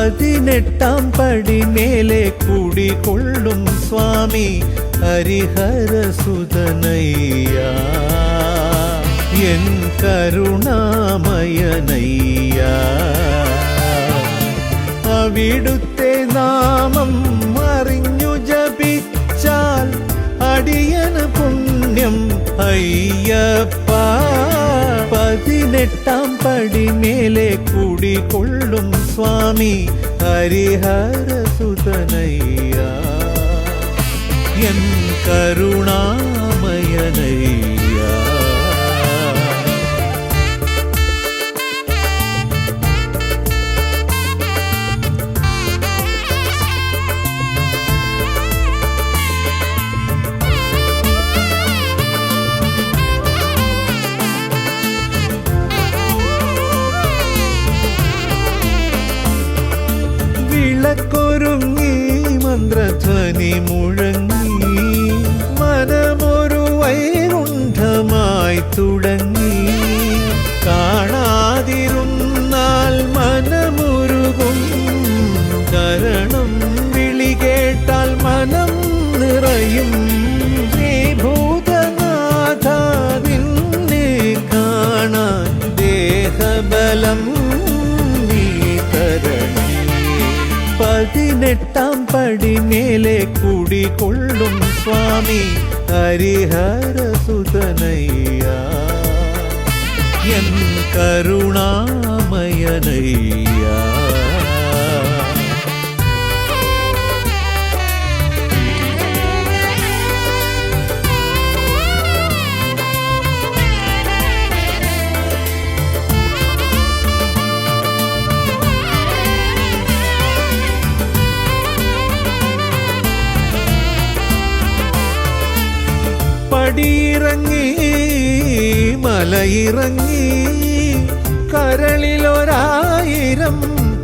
18 പടി മേലെ കുടികൊള്ളും സ്വാമി ഹരിഹരസുതനയ്യ എൻ കരുണാമയനയ്യ അവിടുത്തെ നാമം അറിഞ്ഞു ജപിച്ചാൽ അടിയന് പുണ്യം അയ്യപ്പ 18 പടി മേലെ കുടികൊള്ളും സ്വാമി ഹരിഹരസുതനയ്യ എൻ കരുണാമയനയ്യ വിളക്കൊരുങ്ങി മന്ത്രധ്വനി മുഴങ്ങി മനമൊരു വൈകുണ്ഠമായി തുടങ്ങി കാണാതിരുന്നാൽ മനമുരുകും കരണം വിളി കേട്ടാൽ മനം നിറയും ശ്രീഭൂതനാഥ നിന്നെ കാണാൻ ദേഹബലം നീ തരണേ 18 പടി മേലെ കുടികൊള്ളും സ്വാമി ഹരിഹരസുതനയ്യ എൻ കരുണാമയനയ്യ പടിയിറങ്ങി മലയിറങ്ങി കരളിലൊരായിരം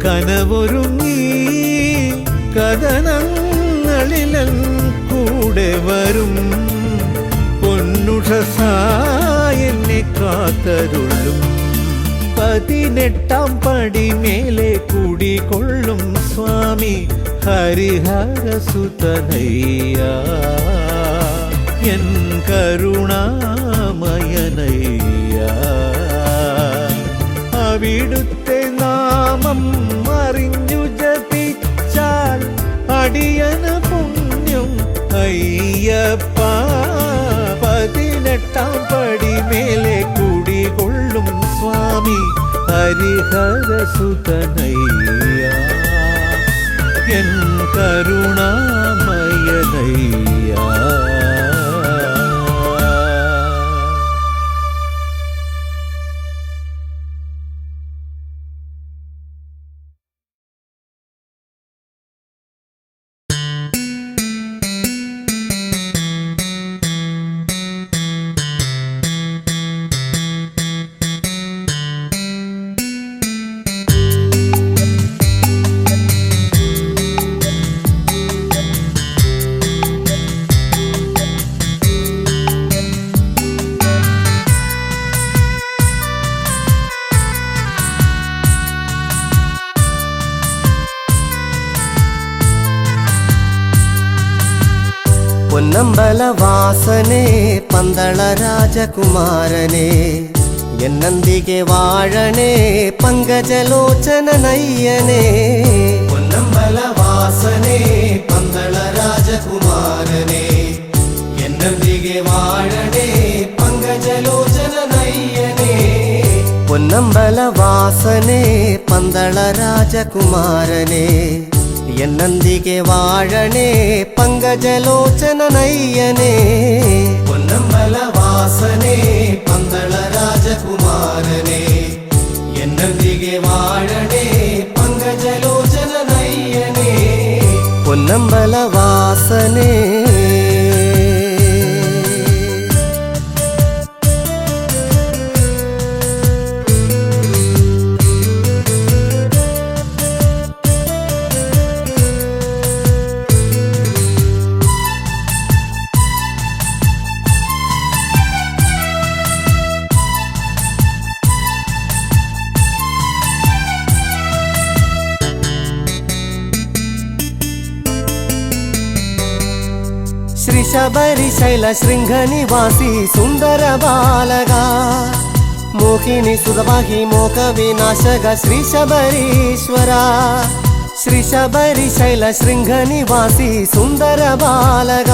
കനവൊരുങ്ങി കഥനങ്ങളിലൻ കൂടെ വരും പൊന്നുഷസായെന്നെ കാത്തരുളും 18 പടി മേലെ കുടികൊള്ളും സ്വാമി ഹരിഹരസുതനയ്യ എൻ കരുണാമയനയ്യ അവിടുത്തെ നാമം അറിഞ്ഞു ജപിച്ചാൽ അടിയന് പുണ്യം അയ്യപ്പ 18 പടി മേലെ കുടികൊള്ളും സ്വാമി ഹരിഹരസുതനയ്യ എൻ കരുണാമയനയ്യ പൊന്നമ്പലവാസനെ പന്തള രാജകുമാരനെ എന്നന്തികെ വാഴണേ പങ്കജലോചനനയ്യനെ പൊന്നമ്പലവാസനെ പന്തള രാജകുമാരനെ എന്നന്തികെ വാഴണേ പങ്കജലോചനനയ്യനെ പൊന്നമ്പലവാസനെ പന്തള രാജകുമാരനെ എന്നന്തികെ വാഴണേ പങ്കജലോചനനയ്യനെ പൊന്നമ്പലവാസനെ പന്തള രാജകുമാരനെ എന്നന്തികെ വാഴണേ പങ്കജലോചനനയ്യനെ പൊന്നമ്പലവാസനെ ശബരിശൈല ശൃംഖനിവാസി സുന്ദര ബാലക മോഹിനി സുതപാഹി മോക വിനാശക ശ്രീ ശബരീശ്വര ശ്രീ ശബരിശൈല ശൃംഖനിവാസി സുന്ദര ബാലക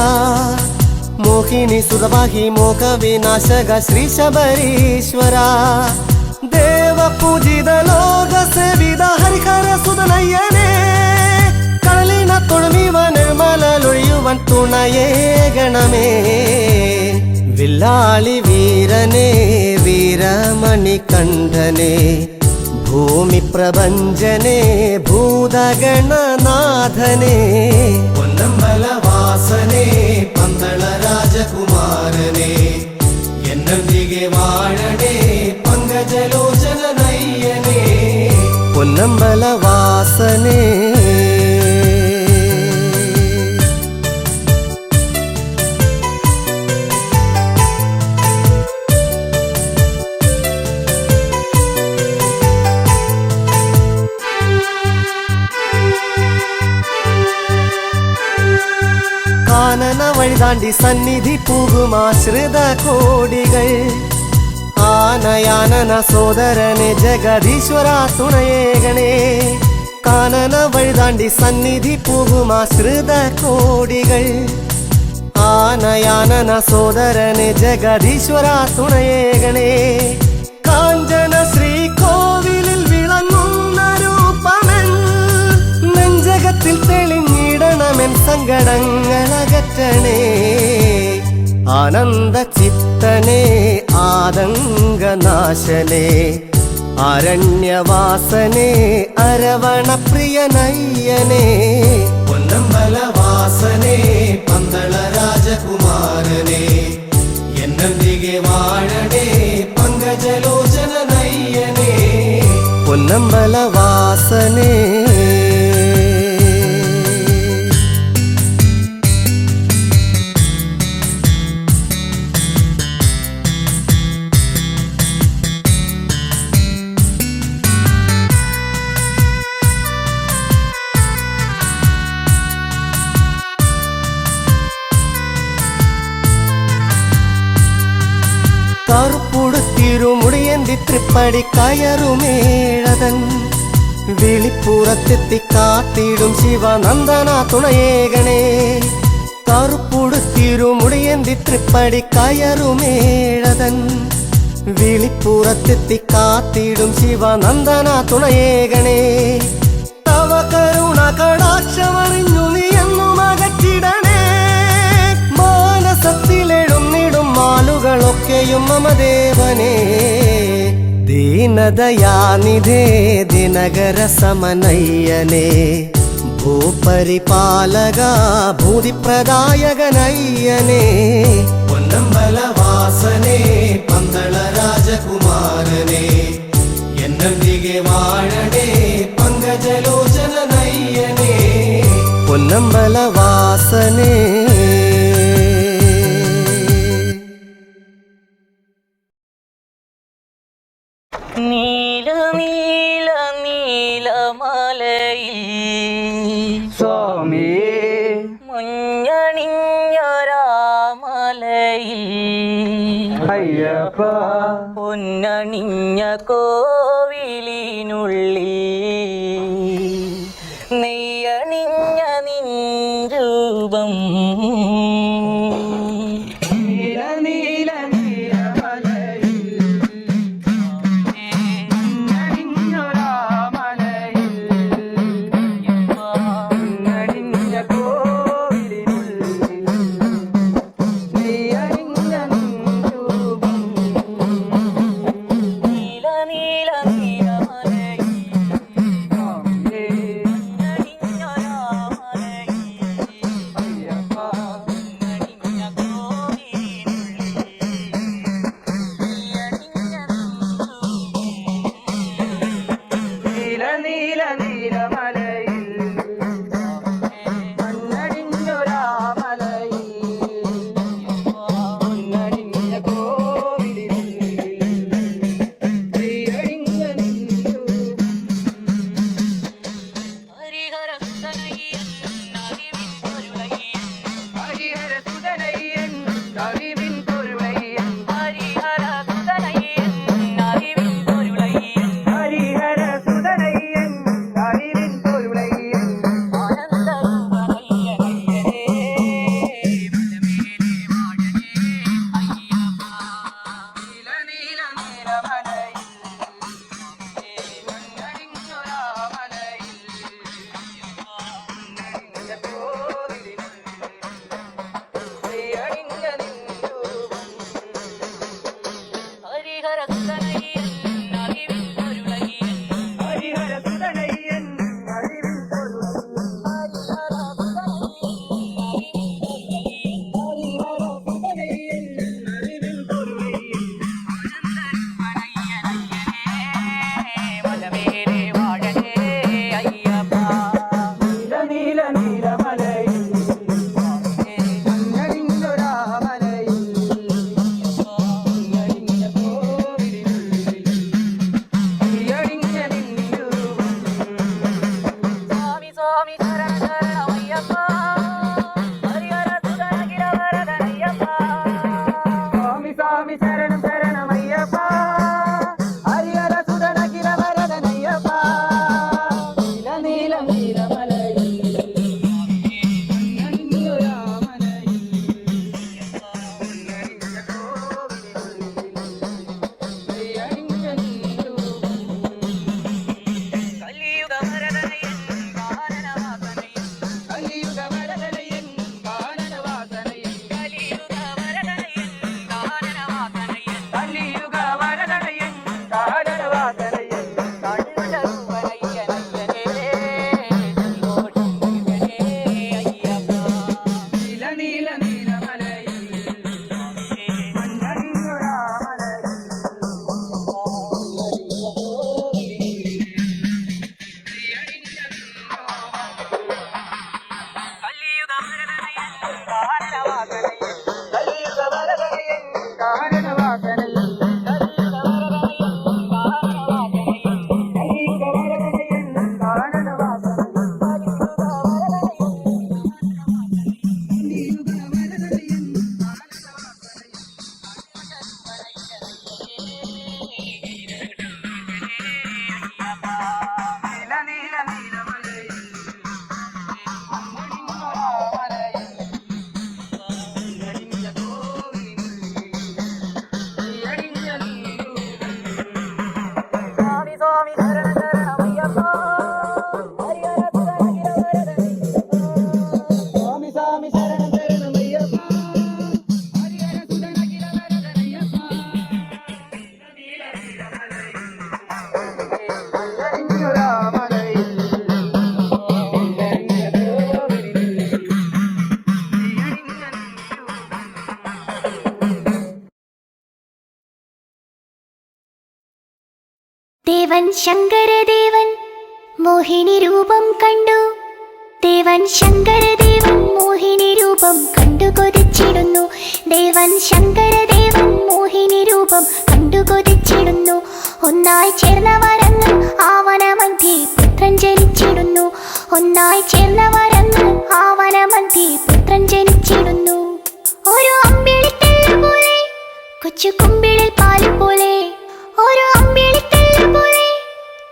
മോഹിനി സുതപാഹി മോക വിനാശക ശ്രീ ശബരീശ്വര ദേവ പൂജിത ലോക സേവിത ഹരിഹര സുതനയ്യനേ കടലിന തൊഴുമിവൻ നിർമ്മലൊഴിയുവൻ തുണയേ ഗണമേ വില്ലാളി വീരനേ വീരമണി കണ്ഠനേ ഭൂമി പ്രപഞ്ചനേ ഭൂതഗണനാഥനേ പൊന്നമ്പലവാസനേ പന്തള രാജകുമാരനേ എന്നൊന്നിಗೆ വാഴണേ പങ്കജലോചന നയ്യനേ പൊന്നമ്പലവാസനേ കാനന വഴിതാണ്ടി സന്നിധി പൂകുമാശ്രിത കോടികൾ ആനയാനന സോദരനെ ജഗദീശ്വര തുണയേകണേ കാനന വഴിതാണ്ടി സന്നിധി പൂകുമാശ്രിത കോടികൾ ആനയാനന സോദരനെ ജഗദീശ്വര തുണയേകണേ കാഞ്ചന ശ്രീ കോവിലിൽ വിളങ്ങുന്ന രൂപമൻ നെഞ്ചകത്തിൽ തെളിഞ്ഞിടണമെൻ സങ്കടങ്ങളകറ്റണേ ആനന്ദ ചിത്തനേ ആതങ്കനാശനേ അരണ്യവാസനേ അരവണപ്രിയനയ്യനേ പൊന്നമ്പലവാസനേ പന്തള രാജകുമാരനേ എന്നൊന്നിಗೆ വാഴണേ പങ്കജലോചന നയ്യനേ പൊന്നമ്പലവാസനേ കറുപ്പുടുത്തിരുമുടിയന്തി തൃപ്പടി കയറുമേഴതൻ വിളിപ്പുറത്തെത്തി കാത്തിടും ശിവനന്ദന തുണയേകണേ കറുപ്പുടുത്തിരുമുടിയന്തി തൃപ്പടി കയറുമേഴതൻ വിളിപ്പുറത്തെത്തി കാത്തിടും ശിവനന്ദന തുണയേകണേ തവ കരുണ കടാക്ഷമറിഞ്ഞു നീ എന്നും അകറ്റിടണേ മാനസത്തിലെഴുന്നിടും മാലുകളൊക്കെയും മമദേവനേ ദീനദയാനിധേ ദിനകര സമനയ്യനേ ഭൂപരിപാലക ഭൂതിപ്രദായകനയ്യനേ പൊന്നമ്പലവാസനേ പന്തള രാജകുമാരനേ എന്നൊന്നിಗೆ വാഴണേ പങ്കജലോചന നയ്യനേ പൊന്നമ്പലവാസനേ നീല നീല നീലമലയിൽ സ്വാമി മുഞ്ഞണിഞ്ഞൊരാമലയിൽ അയ്യപ്പ പൊന്നണിഞ്ഞ കോവിലിനുള്ളിൽ നെയ്യണിഞ്ഞ നിൻ രൂപം നീല നീല നീലമലയിൽ നടിഞ്ഞൊരാമലയിൽ നടിഞ്ഞ കോവിലിനുള്ളിൽ നീയണിഞ്ഞ നിൻ രൂപം നീല നീല നീലമലയിൽ ഹരിഹരസുതനയ്യൻ അറിവിൻ പൊരുളയ്യൻ ഹരിഹരസുതനയ്യൻ അറിവിൻ മലമേലെ വാഴണേ അയ്യപ്പ നീല നീലമലയിൽ മഞ്ഞടിഞ്ഞൊരാമലയിൽ മഞ്ഞടിഞ്ഞ കോവിലിൽ തീയടിഞ്ഞ നിന്നൂപം സ്വാമി സ്വാമി ശരണ ശരണമയ്യപ്പ ഹരിഹരസുതന ഗിരവരദനയ്യപ്പ സ്വാമി സ്വാമി ശരണം ശരണമയ്യപ്പ ഹരിഹരസുതന ഗിരവരദനയ്യപ്പ നീല നീല നീലമലയിൽ മഞ്ഞടിഞ്ഞൊരാമലയിൽ മഞ്ഞടിഞ്ഞ കോവിലിൽ തീയടിഞ്ഞ നിന്നൂപം കലിയുഗവരദനയ്യൻ കാനനവാസനയ്യൻ കലിയുഗവരദനയൻ കാനനവാസനയൻ കലിയുഗവരദനയ്യൻ കാനനവാസനയ്യൻ കലിയുഗവരദനയൻ കാനനവാസനയൻ കണ്ണുചറുവനയ്യനയ്യനേ ജന്മോഷം മുഴുവനേ അയ്യപ്പ നീല നീല നീലമലയിൽ മഞ്ഞടിഞ്ഞൊരാമലയിൽ കലിയുഗവരദനയ്യൻ കാനനവാസനയ്യൻ കലിയുഗവരദനയൻ കാനനവാസനയൻ കലിയുഗവരദനയൻ കാനനവാസനയൻ നീല നീല നീലമലയിൽ മഞ്ഞടിഞ്ഞൊരാമലയിൽ മഞ്ഞടിഞ്ഞ കോവിലിൽ തീയടിഞ്ഞ നീരൂപം സ്വാമി സ്വാമി ശരണ ശരണമയ്യപ്പ ഹരിഹരസുതന ഗിരവരദനയ്യപ്പ സ്വാമി സ്വാമി ശരണം ശരണമയ്യപ്പ ഹരിഹരസുതന ഗിരവരദനയ്യപ്പ മഞ്ഞടിഞ്ഞൊരാമലയിൽ മഞ്ഞടിഞ്ഞ കോവിലിൽ തീയടിഞ്ഞ ദേവൻ ശങ്കരദേവൻ മോഹിനി രൂപം കണ്ടു. ദേവൻ ശങ്കരദേവൻ മോഹിനി രൂപം കണ്ടു കൊതിച്ചിടുന്നു. ദേവൻ ശങ്കരദേവൻ മോഹിനി രൂപം കണ്ടു കൊതിച്ചിടുന്നു. ഒന്നായി ചേർന്നവരങ്ങ് ആവനമധ്യേ പുത്രൻ ജനിച്ചിടുന്നു. ഒന്നായി ചേർന്നവരങ്ങ് ആവനമധ്യേ പുത്രൻ ജനിച്ചിടുന്നു. ഒരു അമ്പിളിത്തല്ല് പോലെ കൊച്ചു കുമ്പിളിൽ പാല് പോലെ, ഒരു അമ്പിളിത്തല്ല് പോലെ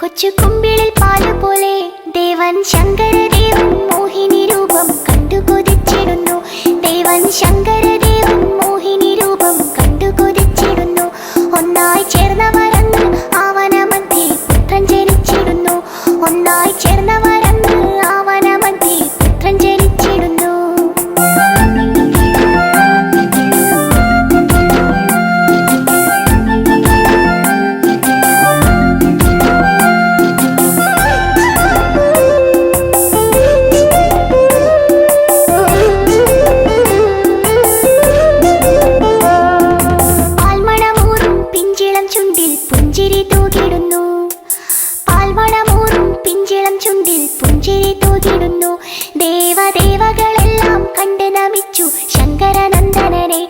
കൊച്ചു കുമ്പിളിൽ പാല് പോലെ. ദേവൻ ശങ്കരദേവൻ മോഹിനി രൂപം കണ്ടു കൊതിച്ചിടുന്നു. ദേവൻ ശങ്കരദേവൻ മോഹിനി രൂപം കണ്ടു കൊതിച്ചിടുന്നു. ഒന്നായി ചേർന്നവരങ്ങ് ആവനമധ്യേ പുത്രൻ ജനിച്ചിടുന്നു. ഒന്നായി ചേർന്നവരങ്ങ് ആവനമധ്യേ പുത്രൻ ജനിച്ചിടുന്നു. പാൽമണമൂറും പിഞ്ചിളം ചുണ്ടിൽ പുഞ്ചിരി തൂകിടുന്നു. പാൽമണമൂറും പിഞ്ചിളം ചുണ്ടിൽ പുഞ്ചിരി തൂകിടുന്നു. ദേവദേവകളെല്ലാം കണ്ട് നമിച്ചു ശങ്കരനന്ദനനെ.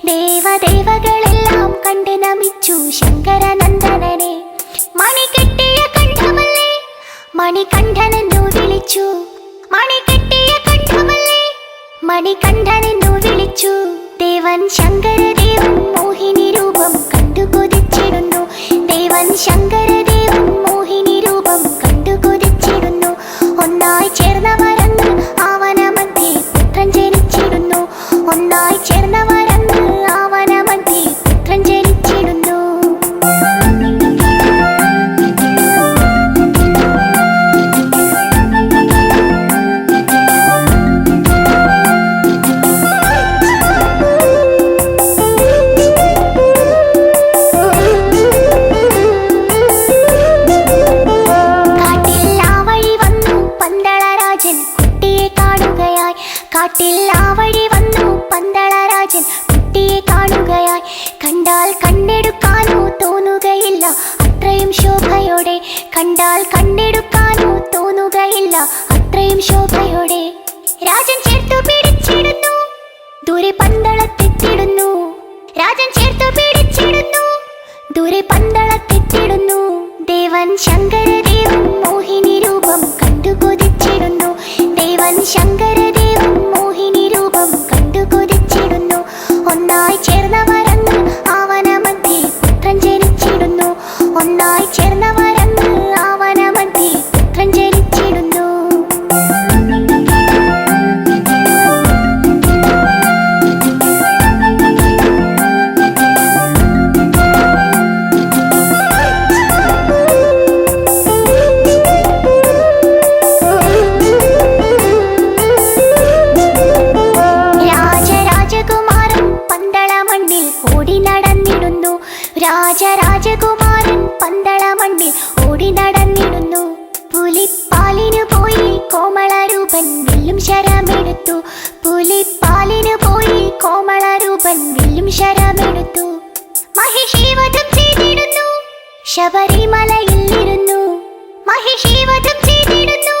ദേവദേവകളെല്ലാം കണ്ട് നമിച്ചു ശങ്കരനന്ദനനെ. മണി കെട്ടിയ കണ്ഠമല്ലേ മണികണ്ഠനെന്നു വിളിച്ചു. മണി കെട്ടിയ കണ്ഠമല്ലേ മണികണ്ഠനെന്നു വിളിച്ചു. ദേവൻ ശങ്കരദേവൻ മോഹിനി രൂപം കണ്ടു കൊതിച്ചിടുന്നു. ദേവൻ ശങ്കരദേവൻ മോഹിനി രൂപം കണ്ടു കൊതിച്ചിടുന്നു. ഒന്നായി ചേർന്നവരങ്ങ് ആവനമധ്യേ പുത്രൻ ജനിച്ചിടുന്നു. ഒന്നായി ചേർന്നവരങ്ങ് ആവനമധ്യേ പുത്രൻ ജനിച്ചിടുന്നു. അത്രയും ശോഭയോടെ. കണ്ടാൽ കണ്ടെടുക്കാനോ തോന്നുകയില്ല അത്രയും ശോഭയോടെ. രാജൻ ചേർത്തു പിടിച്ചിടുന്നു, ദൂരെ പന്തളത്തെത്തിടുന്നു. രാജൻ ചേർത്തു പിടിച്ചിടുന്നു, ദൂരെ പന്തളത്തെത്തിടുന്നു. ദേവൻ ശങ്കരദേവൻ മോഹിനി രൂപം കണ്ടു കൊതിച്ചിടുന്നു. ദേവൻ ശങ്കരദേവൻ മോഹിനി രൂപം കണ്ടു കൊതിച്ചിടുന്നു. ഒന്നായി ചേർന്നവരന്ന് ആവനമധ്യേ പുത്രൻ ജനിച്ചിടുന്നു. ഒന്നായി ചേർന്നവരന്ന് ആവനമധ്യേ പുത്രൻ ജനിച്ചിടുന്നു. രാജരാജകുമാരൻ പന്തളമണ്ണിൽ ഓടി നടന്നിടുന്നു. പുലിപ്പാലിനു പോയി കോമളരൂപൻ വില്ലും ശരമെടുത്തു. പുലിപ്പാലിനു പോയി കോമളരൂപൻ വില്ലും ശരമെടുത്തു. മഹിഷീവധം ചെയ്തിടുന്നു, ശബരിമലയിലിരുന്നു. മഹിഷീവധം ചെയ്തിടുന്നു,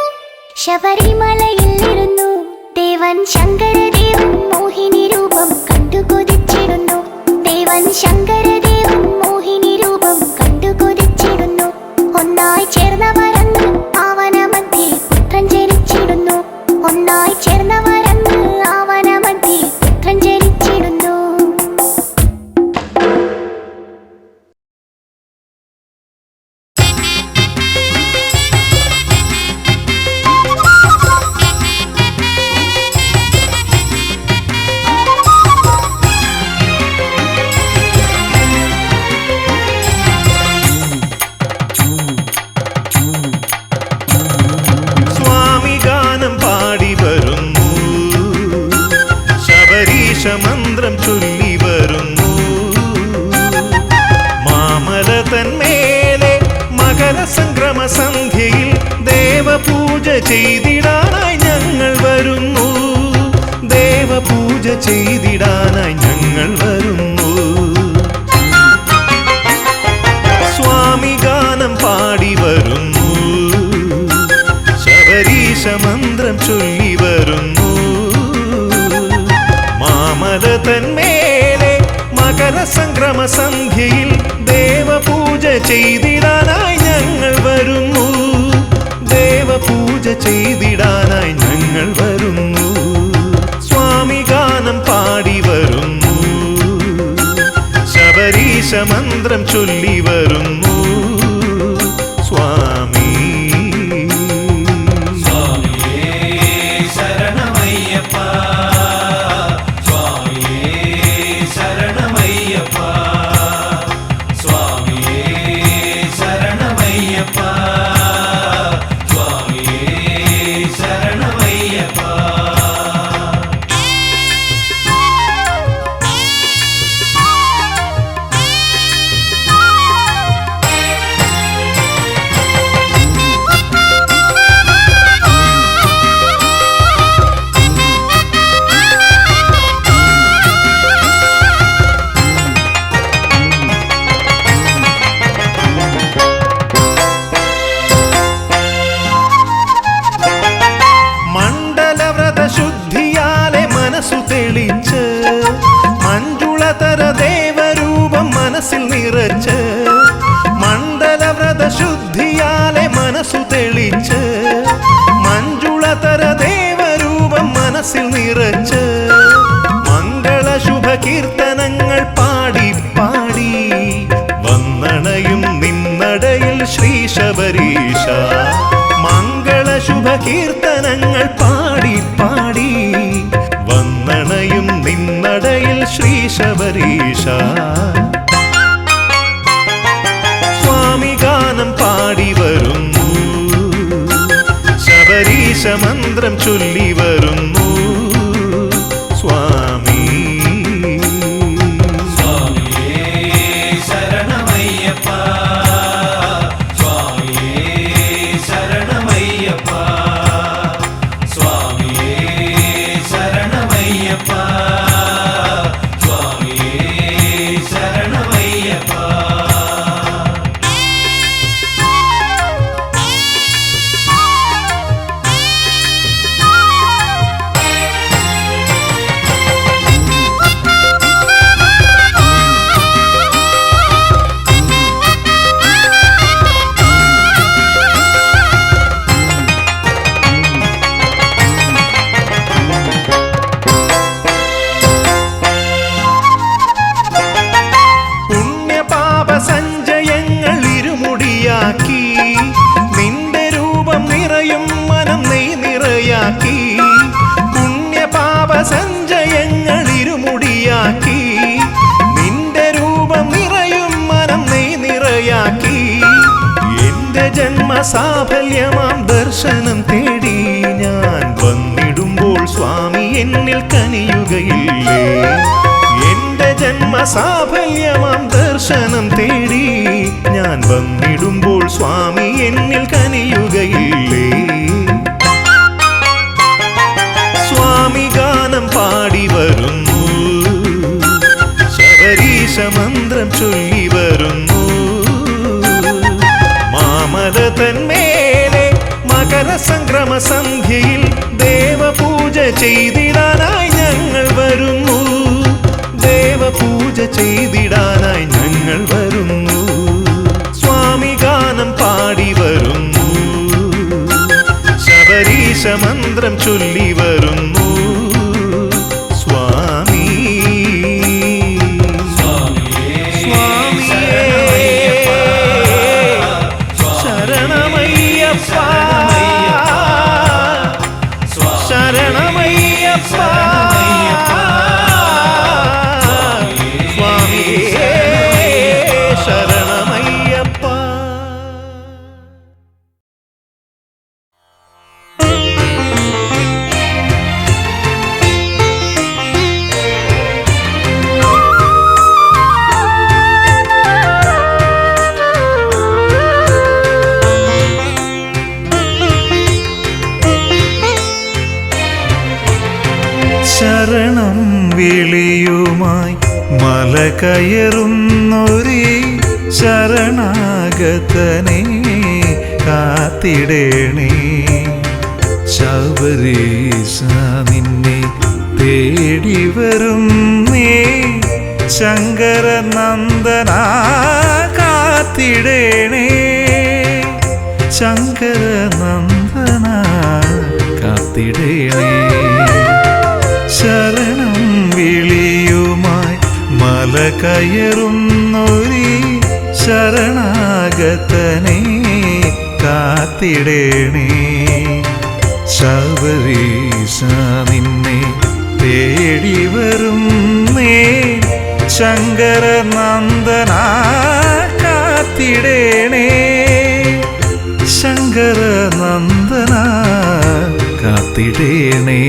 ശബരിമലയിലിരുന്നു. ദേവൻ ശങ്കരദേവൻ മോഹിനി രൂപം കണ്ടു കൊതിച്ചിടുന്നു. ദേവൻ ശങ്കരദേവൻ മോഹിനി രൂപം കണ്ടു കൊതിച്ചിടുന്നു. ഒന്നായി ചേർന്നവരന്ന് ആവനമധ്യേ പുത്രൻ ജനിച്ചിടുന്നു. ഒന്നായി ചേർന്നവരന്ന് ആവനമധ്യേ പുത്രൻ ജനിച്ചിടുന്നു. മന്ത്രം ചൊല്ലി വരുന്നു. മാമല തന്മേലെ മകരസംക്രമ സന്ധ്യയിൽ ദേവപൂജ ചെയ്തിടാനായി ഞങ്ങൾ വരുന്നു. ദേവപൂജ ചെയ്തിടാനായി ഞങ്ങൾ വരുന്നു. സ്വാമി ഗാനം പാടി വരുന്നു. ശബരീശ മന്ത്രം ചൊല്ലി വരുന്നു. മാമല തന്മേലെ മകരസംക്രമ സന്ധ്യയിൽ ദേവപൂജ ചെയ്തിടാനായി ഞങ്ങൾ വരുന്നു. ദേവപൂജ ചെയ്തിടാനായി ഞങ്ങൾ വരുന്നു. സ്വാമി ഗാനം പാടി വരുന്നു. ശബരീശ മന്ത്രം ചൊല്ലി വരുന്നു. സ്വാമി മനസ്സിൽ നിറച്ച് മണ്ഡലവ്രത ശുദ്ധിയാലെ മനസ്സു തെളിച്ച് മഞ്ജുളതര ദേവരൂപം മനസ്സിൽ നിറച്ച് മംഗള ശുഭ കീർത്തനങ്ങൾ പാടി പാടി വന്നണയും നിന്നടയിൽ ശ്രീ ശബരീശ. മംഗള ശുഭ കീർത്തനങ്ങൾ പാടി പാടി വന്നണയും നിന്നടയിൽ ശ്രീ ശബരീശ. സ്വാമി ഗാനം പാടി വരുന്നു. ശബരീശ മന്ത്രം ചൊല്ലി വരുന്നു. സ്വാമി ജന്മസാഫല്യമാം ദർശനം തേടി ഞാൻ വന്നിടുമ്പോൾ സ്വാമി എന്നിൽ കനിയുകയില്ലേ? എന്റെ ജന്മസാഫല്യമാം ദർശനം തേടി ഞാൻ വന്നിടുമ്പോൾ സ്വാമി എന്നിൽ കനിയുകയില്ലേ? സ്വാമി ഗാനം പാടി വരുന്നു, ശബരീശ മന്ത്രം ചൊല്ലി വരുന്നു. മാമല തന്മേലെ മകരസംക്രമ സന്ധ്യയിൽ ദേവപൂജ ചെയ്തിടാനായി ഞങ്ങൾ വരുന്നു. ദേവപൂജ ചെയ്തിടാനായി ഞങ്ങൾ വരുന്നു. സ്വാമി ഗാനം പാടി വരുന്നു, ശബരീശ മന്ത്രം ചൊല്ലി വരുന്നു. സ്വാമി ശരണമയ്യപ്പ, ശരണമയ്യപ്പ, സ്വാമിയേ ശരണമയ്യപ്പ. ശരണം വിളിയുമായി മല കയറുന്നൊരീ ശരണാഗതനെ കാത്തിടേണേ. ശബരീശ നിന്നെ തേടി വരുന്നേ, ശങ്കരനന്ദന കാത്തിടേണേ. ശങ്കരനന്ദന കാത്തിടേണേ. ശരണം വിളിയുമായി മല കയറുന്നൊരീ ശരണാഗതനെ കാത്തിടേണേ. ശബരീശ നിന്നെ തേടി വരുന്നേ, ശങ്കരനന്ദന കാത്തിടേണേ. ശങ്കരനന്ദന കാത്തിടേണേ.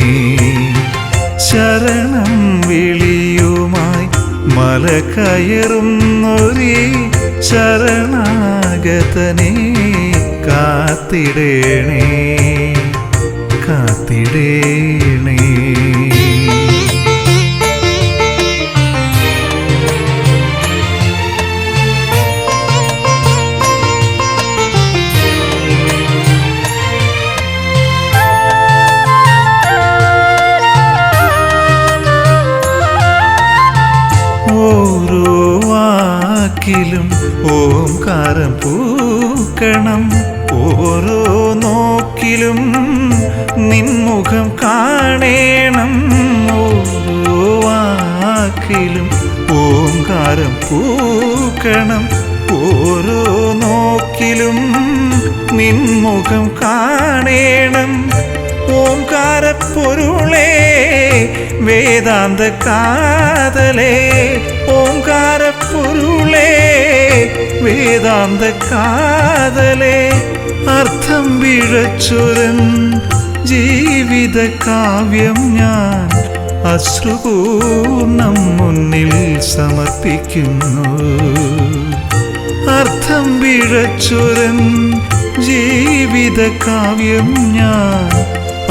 ശരണം വിളിയുമായി മല കയറുന്നൊരീ ശരണാഗതനെ കാത്തിടേണേ, കാത്തിടേണേ. ഓരോ വാക്കിലും ഓംകാരം പൂക്കണം, ഓരോ നോക്കിലും നിൻമുഖം കാണേണം. ഓരോ വാക്കിലും ഓംകാരം പൂക്കണം, ഓരോ നോക്കിലും നിൻമുഖം കാണേണം. ഓംകാരപ്പൊരുളേ വേദാന്ത കാതലേ, ഓംകാരപ്പൊരുളേ വേദാന്ത കാതലേ. അർത്ഥം പിഴച്ചൊരൻ ജീവിത കാവ്യം ഞാൻ അശ്രുപൂർണം മുന്നിൽ സമർപ്പിക്കുന്നു. അർത്ഥം പിഴച്ചൊരൻ ജീവിത കാവ്യം ഞാൻ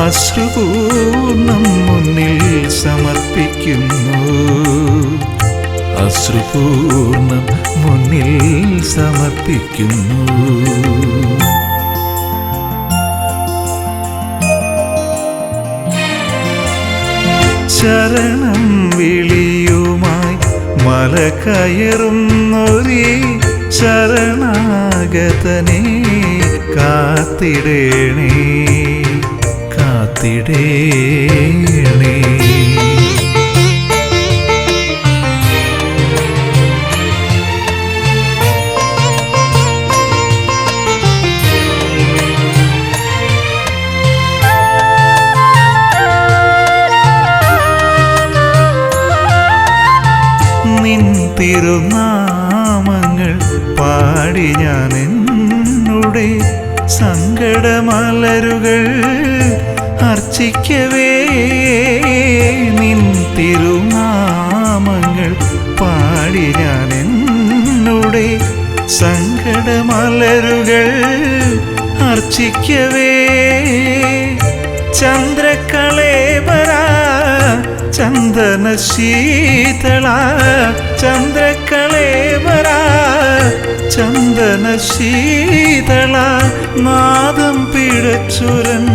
അശ്രുപൂർണം മുന്നിൽ സമർപ്പിക്കുന്നു. അശ്രുപൂർണം മുന്നിൽ സമർപ്പിക്കുന്നു. ശരണം വിളിയുമായി മല കയറുന്നൊരീ ശരണാഗതനെ കാത്തിടേണേ, കാത്തിടേണേ. നിൻ തിരുനാമങ്ങൾ പാടി ഞാൻ നിന്നുടെ സങ്കടമലരുകൾ അർച്ചിക്കവേ നിൻ തിരുനാമങ്ങൾ പാടി ഞാൻ എന്നുടെ സങ്കടമലരുകൾ അർച്ചിക്കവേ ചന്ദ്രകളേബര ചന്ദന ശീതള ചന്ദ്രകളേബര ചന്ദന ശീതള നാദം പിഴച്ചുരൻ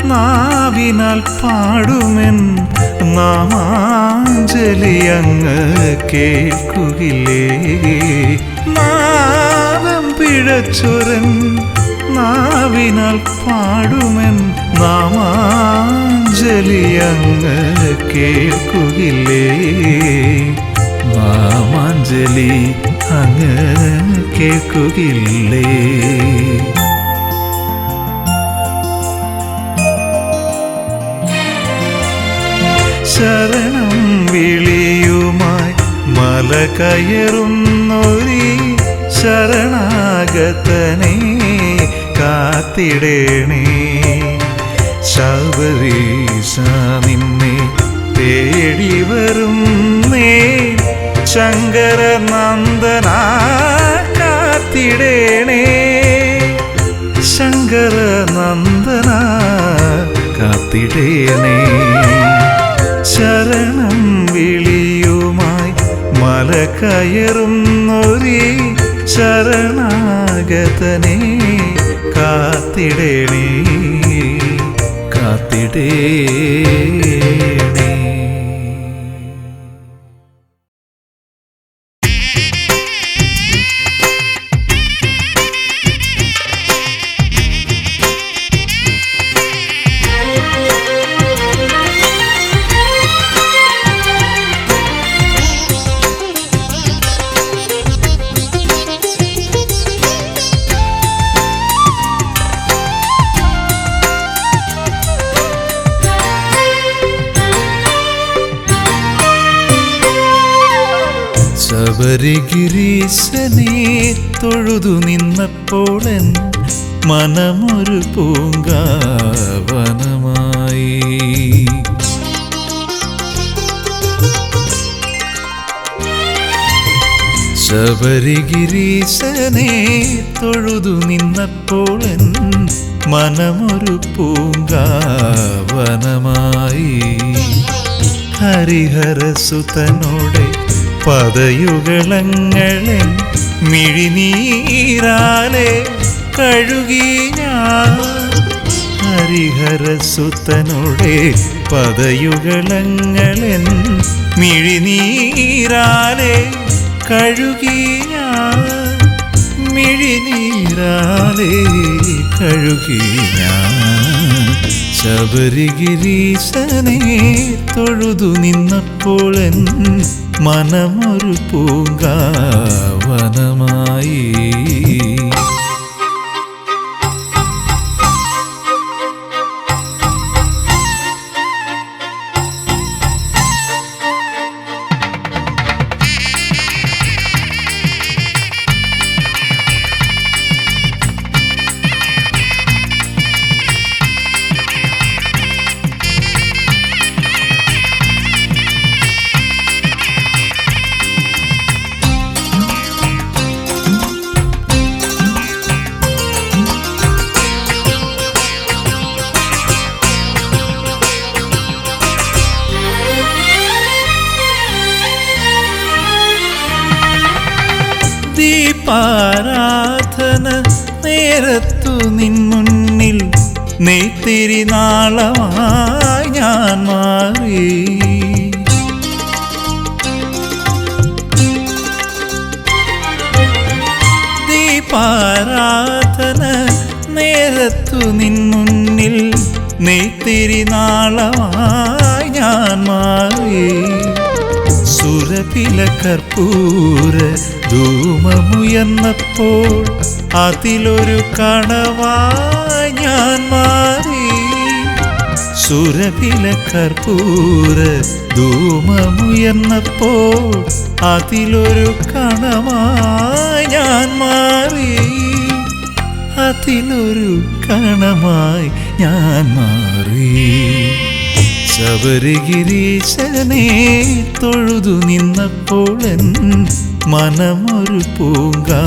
നാവിനാൽ പാടുമെൻ നാമാഞ്ജലി അങ്ങ് കേൾക്കുകില്ലേ നാദം പിഴച്ചുരൻ നാവിനാൽ പാടുമെൻ നാമാഞ്ജലി അങ്ങ് കേൾക്കുകില്ലേ നാമാഞ്ജലി അങ്ങ് കേൾക്കുകില്ലേ ശരണം വിളിയുമായി മല കയറുന്നൊരി ശരണാഗതനെ കാത്തിടേണേ ശബരീശ നിന്നെ തേടി വരുന്നേ ശങ്കരനന്ദന കാത്തിടേണേ ശങ്കരനന്ദന കാത്തിടേണേ ശരണം വിളിയുമായി മല കയറുന്നൊരി ശരണാഗതനെ കാത്തിടേണേ കാത്തിടേണേ ശബരിഗിരീശനെ തൊഴുതു നിന്നപ്പോളൻ മനമൊരു പൂങ്കാവനമായി ശബരിഗിരീശനെ തൊഴുതു നിന്നപ്പോളൻ മനമൊരു പൂങ്കാവനമായി ഹരിഹരസുതനോടെ പദയുഗളങ്ങളൻ മിഴിനീരാലെ കഴുകി ഞാൻ ഹരിഹരസുതനോടെ പദയുഗളങ്ങളൻ മിഴിനീരാലെ കഴുകി ഞാൻ മിഴിനീരാലെ കഴുകി ഞാൻ ശബരിഗിരീശനെ തൊഴുതു നിന്നപ്പോളൻ മനമൊരു പൂങ്കാവനമായി ദീപാരാധന നേരത്തു നിൻ മുന്നിൽ നെയ്ത്തിരി നാളമായി ഞാൻ മാറി ദീപാരാധന നേരത്തു നിൻ മുന്നിൽ നെയ്ത്തിരി നാളമായി ഞാൻ മാറി സുരപില കർപ്പൂര ധൂമമുയർന്നപ്പോൾ അതിലൊരു കണവായി ഞാൻ മാറി സുരപില കർപ്പൂര ധൂമമുയർന്നപ്പോൾ അതിലൊരു കണവായി ഞാൻ മാറി അതിലൊരു കണമായി ഞാൻ മാറി. ശബരിഗിരീശനെ തൊഴുതു നിന്നപ്പോൾ എൻ മനമൊരു പൂങ്കാവനമായി.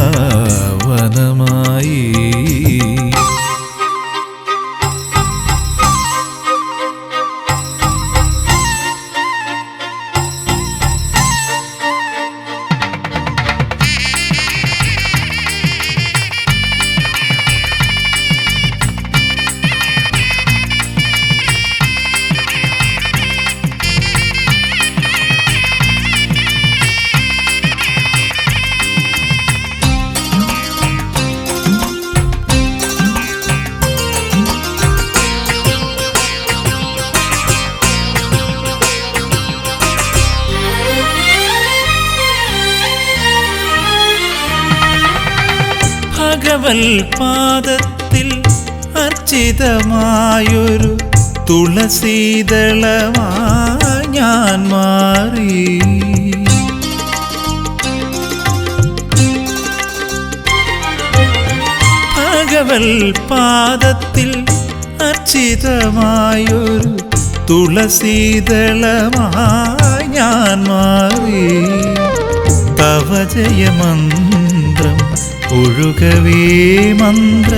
ഭഗവൽ പാദത്തിൽ അർച്ചിതമായൊരു തുളസീദളമായി ഞാൻ മാറി. ഭഗവൽ പാദത്തിൽ അർച്ചിതമായൊരു തുളസീദളമായി ഞാൻ മാറി. തവ ജയമന്ത്രം ഒഴുകവേ മന്ത്ര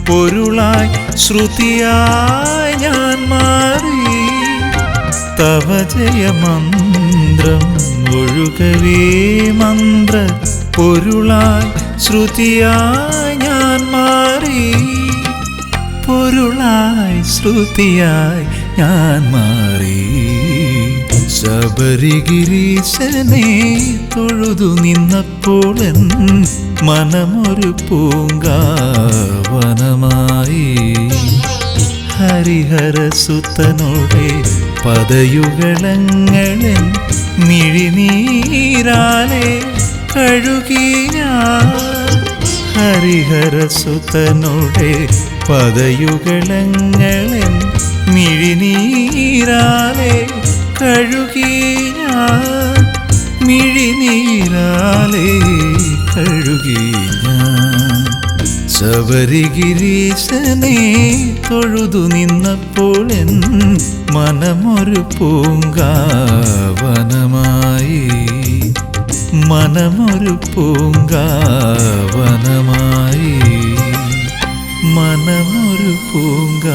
പൊരുളായി ശ്രുതിയായി ഞാൻ മാറി. തവ ജയമന്ത്രം ഒഴുകവേ മന്ത്ര പൊരുളായി ശ്രുതിയായി ഞാൻ മാറി. പൊരുളായി ശ്രുതിയായി ഞാൻ മാറി. ശബരിഗിരീശനെ തൊഴുതു നിന്നപ്പോൾ എൻ മനമൊരു പൂങ്കാവനമായി. ഹരിഹരസുതനോടെ പദയുഗളങ്ങളൻ മിഴിനീരാലെ കഴുകി ഞാൻ. ഹരിഹരസുതനോടെ പദയുഗളങ്ങളൻ മിഴിനീരാലെ കഴുകി ഞാൻ. മിഴിനീരാലെ കഴുകി ഞാൻ. ശബരിഗിരീശനെ തൊഴുതു നിന്നപ്പോൾ എൻ മനമൊരു പൂങ്കാവനമായി. മനമൊരു പൂങ്കാവനമായി. മനമൊരു പൂങ്കാവനമായി.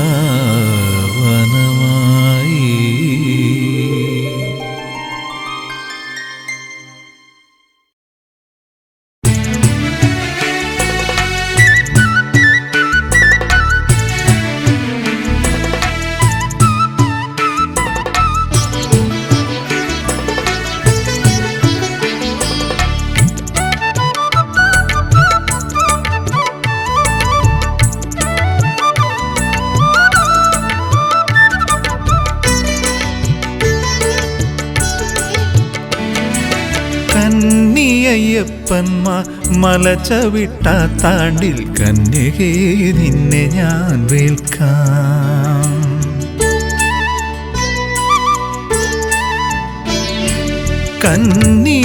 കന്നിയയ്യപ്പന്മാർ മലചവിട്ട താണ്ടിൽ കന്യകേ നിന്നെ ഞാൻ വേൽക്കാം.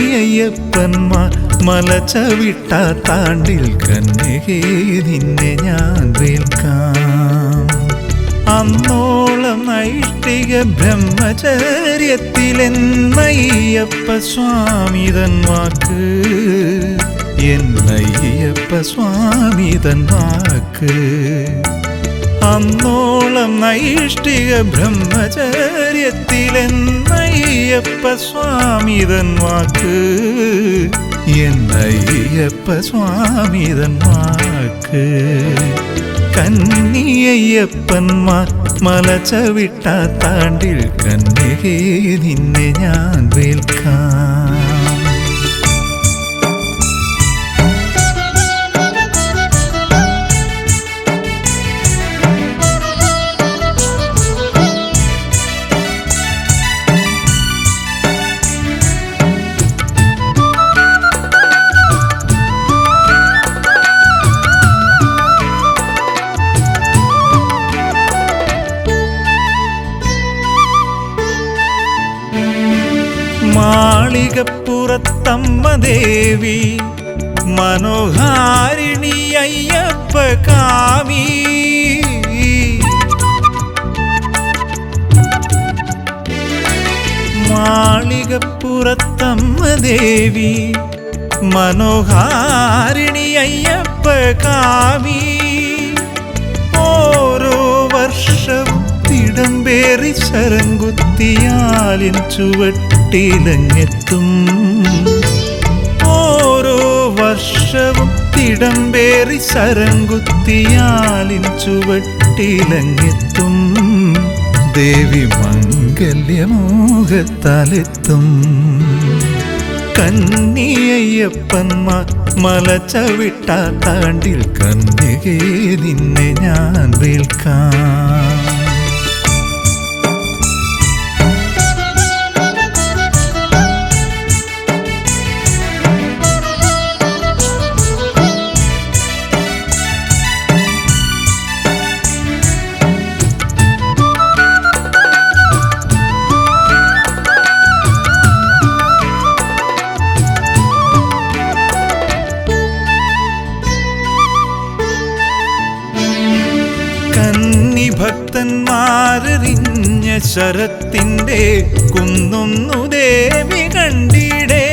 കന്നിയയ്യപ്പന്മാർ മലചവിട്ട താണ്ടിൽ കന്യകേ നിന്നെ ഞാൻ വേൽക്കാം. അന്നോളം നൈഷ്ഠിക ബ്രഹ്മചര്യത്തിലെന്നയ്യപ്പ സ്വാമിതൻ വാക്ക്. എന്നയ്യപ്പ സ്വാമിതൻ വാക്ക്. അന്നോളം നൈഷ്ഠിക ബ്രഹ്മചര്യത്തിലെന്നയ്യപ്പ സ്വാമിതൻ വാക്ക്. എന്നയ്യപ്പ സ്വാമിതൻ വാക്ക്. കന്നിയയ്യപ്പന്മാർ മലചവിട്ട താണ്ടിൽ കന്യകേ നിന്നെ ഞാൻ വേൽക്കാം. മാളികപ്പുറത്തമ്മ ദേവി മനോഹാരിണി അയ്യപ്പ കാമി മാളികപ്പുറത്തമ്മ ദേവി മനോഹാരിണി അയ്യപ്പ കാമി ഓരോ വർഷവും തിടമ്പേറി ശരംകുത്തിയാലിൻ ചുവട്ടിലങ്ങെത്തും ഓരോ വർഷവും തിടമ്പേറി ശരംകുത്തിയാലിൻ ചുവട്ടിലങ്ങെത്തും ദേവി മംഗല്യമോഹത്താലെത്തും കന്നിയയ്യപ്പന്മാർ മല ചവിട്ടാത്താണ്ടിൽ കന്യകേ നിന്നെ ഞാൻ വേൽക്കാം ഭക്തന്മാരെറിഞ്ഞ ശരത്തിൻ്റെ കുന്നൊന്നു ദേവി കണ്ടിടേ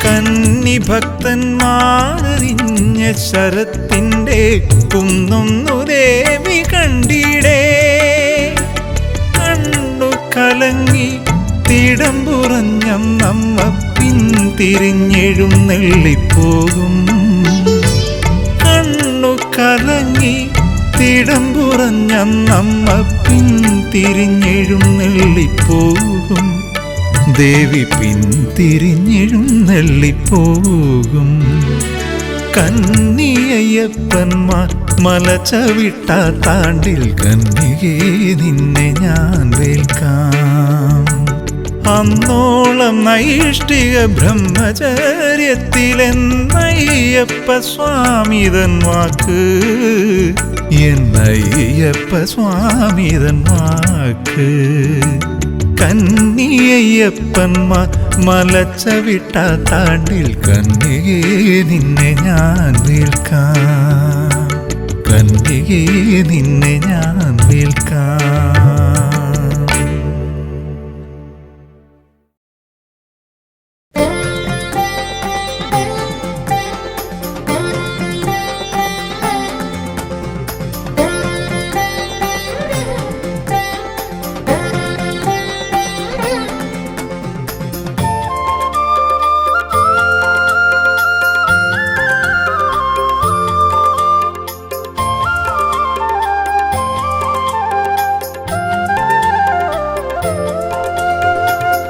കന്നി ഭക്തന്മാരെറിഞ്ഞ ശരത്തിൻ്റെ കുന്നൊന്നു ദേവി കണ്ടിടേ കണ്ണു കലങ്ങി തിടമ്പുറഞ്ഞമ്മ പിന്തിരിഞ്ഞെഴുന്നെള്ളിപ്പോകും കണ്ണു കലങ്ങി തിടമ്പുറഞ്ഞമ്മ പിന്തിരിഞ്ഞെഴുന്നെള്ളിപ്പോകും ദേവി പിന്തിരിഞ്ഞെഴുന്നെള്ളിപ്പോകും കന്നിയയ്യപ്പന്മാർ മല ചവിട്ടാത്താണ്ടിൽ കന്യകേ നിന്നെ ഞാൻ വേൽക്കാം അന്നോളം നൈഷ്ഠിക ബ്രഹ്മചര്യത്തിലെന്നയ്യപ്പ സ്വാമിതൻ വാക്ക് എന്നയ്യപ്പ സ്വാമിതൻ വാക്ക് കന്നിയയ്യപ്പന്മാർ മലച്ചവിട്ടാത്താണ്ടിൽ കന്യകേ നിന്നെ ഞാൻ വേൽക്കാം കന്യകേ നിന്നെ ഞാൻ വേൽക്കാം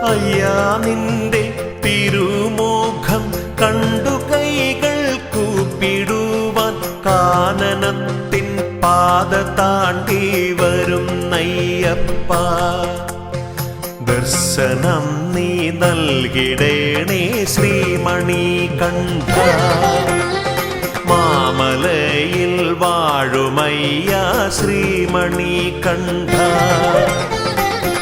അയ്യാ നിന്റെ തിരുമുഖം കണ്ടു കൈകൾ കൂപ്പിടുവാൻ കാനനത്തിൻ പാത താണ്ടി വരുന്നയ്യപ്പ ദർശനം നീ നൽകിടേണേ ശ്രീമണികണ്ഠ മാമലയിൽ വാഴുമയ്യ ശ്രീമണികണ്ഠ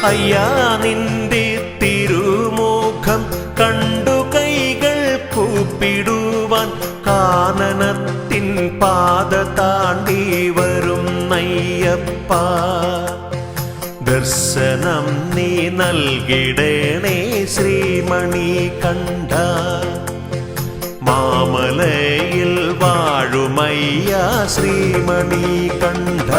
അയ്യാ നിന്റെ തിരുമുഖം കണ്ടു കൈകൾ കൂപ്പിടുവാൻ കാനനത്തിൻ പാത താണ്ടി വരുന്നയ്യപ്പ ദർശനം നീ നൽകിടേണേ ശ്രീമണികണ്ഠ മാമലയിൽ വാഴുമയ്യ ശ്രീമണികണ്ഠ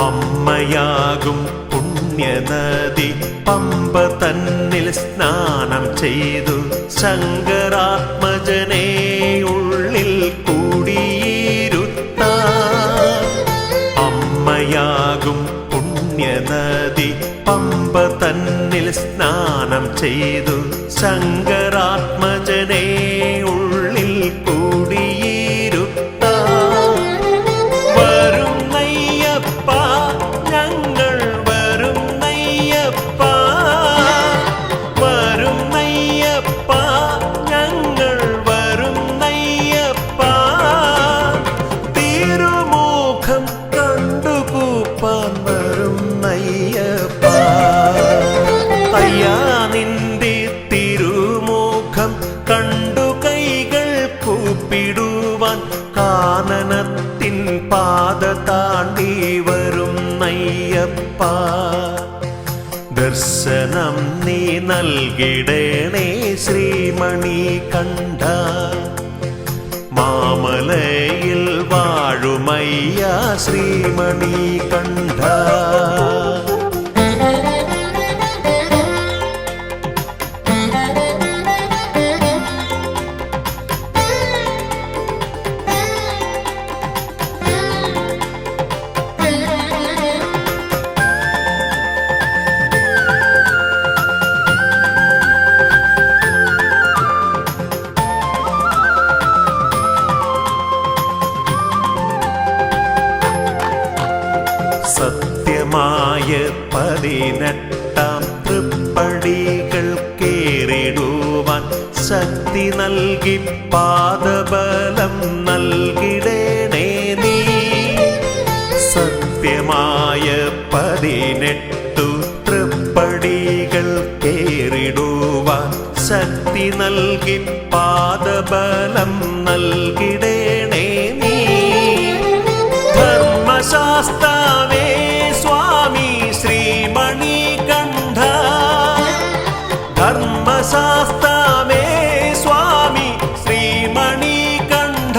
അമ്മയാകും പുണ്യനദി പമ്പ തന്നിൽ സ്നാനം ചെയ്തു ശങ്കരാത്മജനെ ഉള്ളിൽ കൂടിയിരുത്താൻ അമ്മയാകും പുണ്യനദി പമ്പ തന്നിൽ സ്നാനം ചെയ്തു ശങ്കരാത്മ രാമജനെ ഉള്ളിൽ കൂടിയിരുത്താം. വരും നയ്യപ്പ ഞങ്ങൾ വരും നയ്യപ്പ, വരും നയ്യപ്പ ഞങ്ങൾ വരും നയ്യപ്പ. തിരുമുഖം കണ്ടുകൂപ്പാൻ വരും നയ്യപ്പ. അയ്യാ നിന്റെ തിരുമുഖം കണ്ടു കൈകൾ കൂപ്പിടുവാൻ കാനനത്തിൻ പാത താണ്ടി വരും നയ്യപ്പ. ദർശനം നീ നൽകിടണേ ശ്രീമണി കണ്ഠ. മാമലയിൽ വാഴുമയ്യ ശ്രീമണി കണ്ഠ. സത്യമായ 18 തൃപ്പടികൾ കേറിടുവാൻ ശക്തി നൽകി പാദബലം നൽകിടണേ നീ. സത്യമായ 18 തൃപ്പടികൾ കേറിടുവാൻ ശക്തി നൽകി പാദബലം നൽകിടണേ നീ. ധർമ്മശാസ്താവേ സ്വാമി ശ്രീമണി കണ്ഠ. ധർമ്മശാസ്താവേ സ്വാമി ശ്രീമണി കണ്ഠ.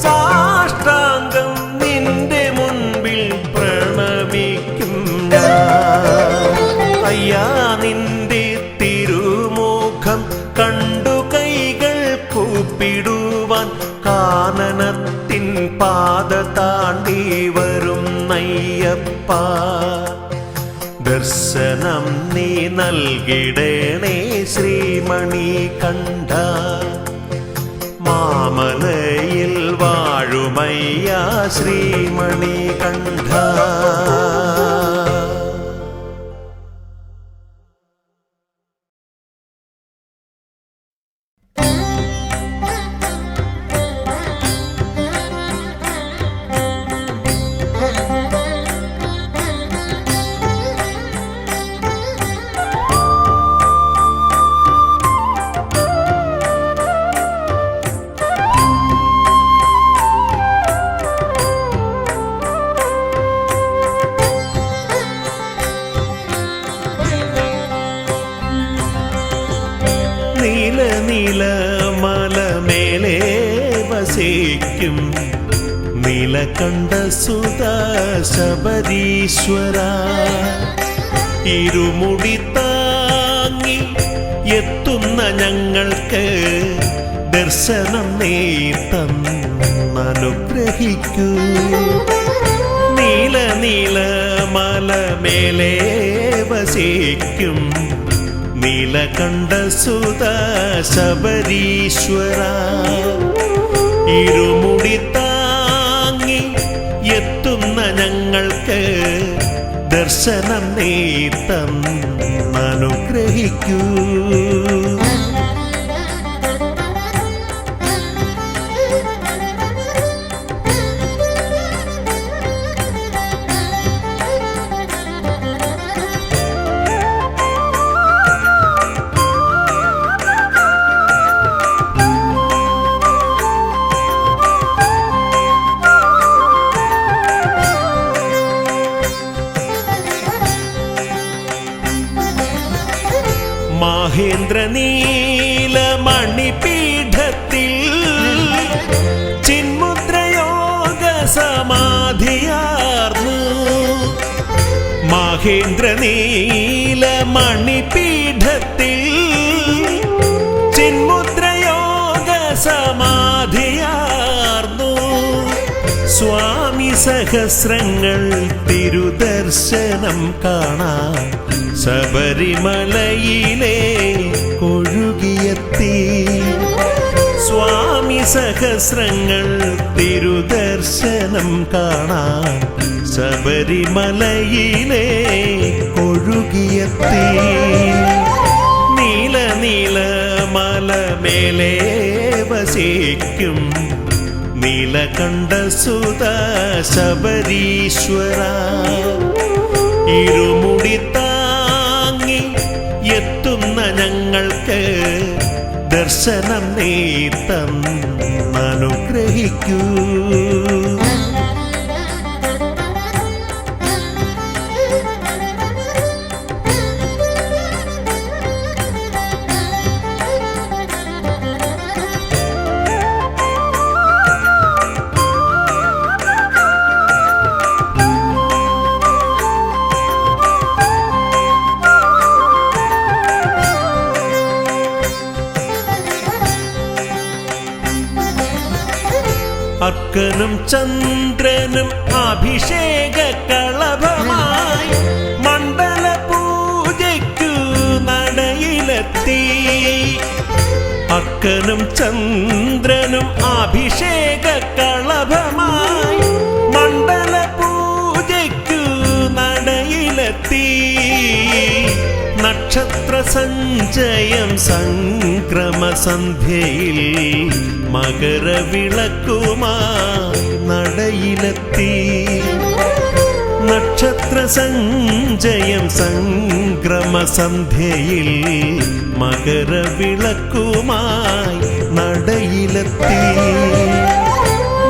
സാഷ്ടാംഗം നിന്റെ മുൻപിൽ പ്രണമിക്കും ഞാൻ. അയ്യാ നിന്റെ തിരുമുഖം കണ്ടു കൈകൾ കൂപ്പിടുവാൻ കാനനത്തിൻ പാത താണ്ടി വരും നയ്യപ്പ. ദർശനം നീ നൽകിടണേ ശ്രീമണി കണ്ഠ. മാമലയിൽ വാഴുമയ്യ ശ്രീമണി കണ്ഠ. നീല നീല മലമേലെ വസിക്കും നീലകണ്ഠ സുത ശബരീശ്വര. ഇരുമുടി താങ്ങി എത്തുന്ന ഞങ്ങൾക്ക് ദർശനം നീ തന്നനുഗ്രഹിക്കൂ. നീല നീല മലമേലെ വസിക്കും നീലകണ്ഠ സുത ശബരീശ്വര. ഇരുമുടി താങ്ങി എത്തുന്ന ഞങ്ങൾക്ക് ദർശനം നീ തന്നനുഗ്രഹിക്കൂ. മഹേന്ദ്ര നീല മണിപീഠത്തിൽ ചിന്മുദ്രയോഗ സമാധിയാർന്നു. മഹേന്ദ്ര നീല മണിപീഠത്തിൽ ചിന്മുദ്രയോഗ സമാധിയാർന്നു. സ്വാമി സഹസ്രങ്ങൾ തിരുദർശനം കാണാൻ ശബരിമലയിലെ കൊഴുകി സഹസ്രങ്ങൾ തിരുദർശനം കാണാൻ ശബരിമലയിലെ കൊഴുകിയെത്തി. നീല നീല മലമേലെ വസിക്കും നീലകണ്ഠസുത ശബരീശ്വര. ഇരുമുടി താങ്ങി എത്തുന്ന ഞങ്ങൾക്ക് ദർശനം നീ തന്നനുഗ്രഹിക്കൂ. അർക്കനും ചന്ദ്രനും അഭിഷേക കളഭമായി മണ്ഡല പൂജയ്ക്കു നടയിലെത്തി. അർക്കനും ചന്ദ്രനും അഭിഷേക കളഭമായി മണ്ഡല പൂജയ്ക്കു നടയിലെത്തി. നക്ഷത്ര സഞ്ചയം സംക്രമസന്ധ്യയിൽ മകരവിളക്കുമായി നടയിലെത്തി. നക്ഷത്ര സഞ്ചയം സംക്രമസന്ധ്യയിൽ മകരവിളക്കുമായി നടയിലെത്തി.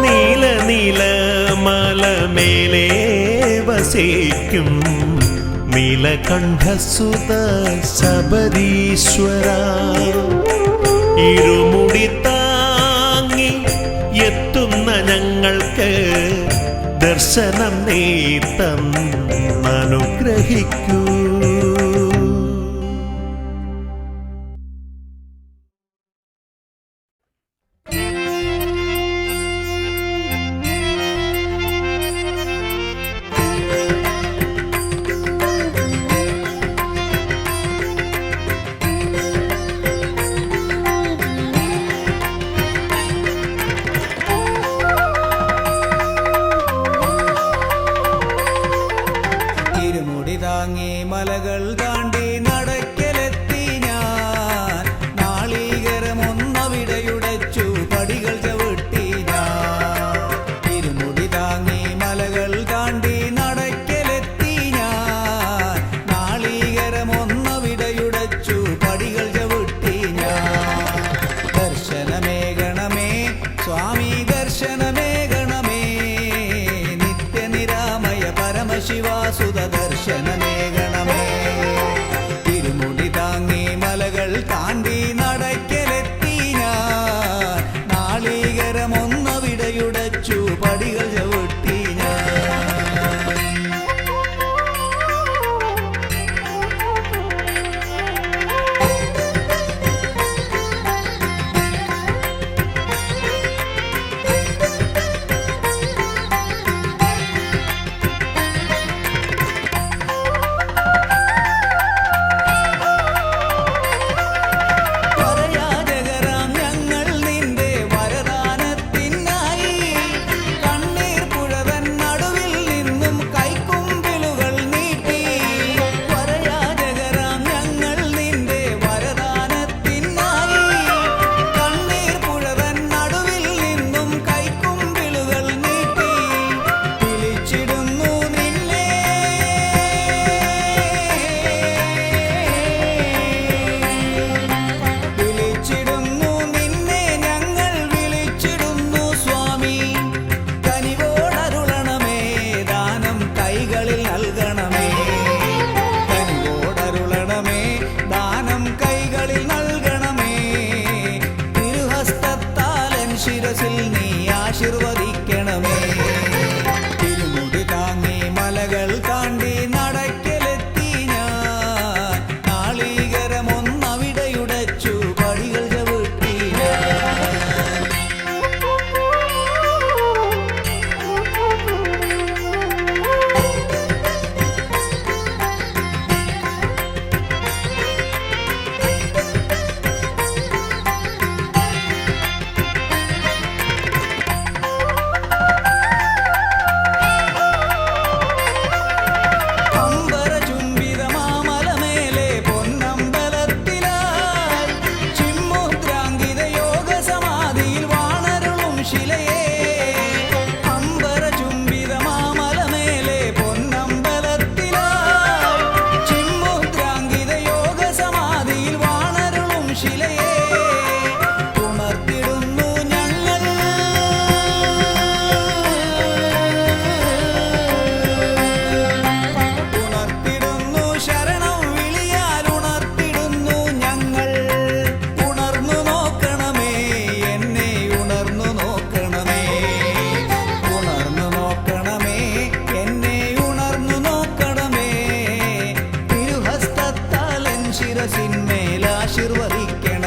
നീല നീല മലമേലെ വസിക്കും നീലകണ്ഠസുത ശബരീശ്വര. ഇരുമുടി താങ്ങി എത്തുന്ന ഞങ്ങൾക്ക് ദർശനം നീ തന്നനുഗ്രഹിക്കൂ. ഇരുമുടി താങ്ങി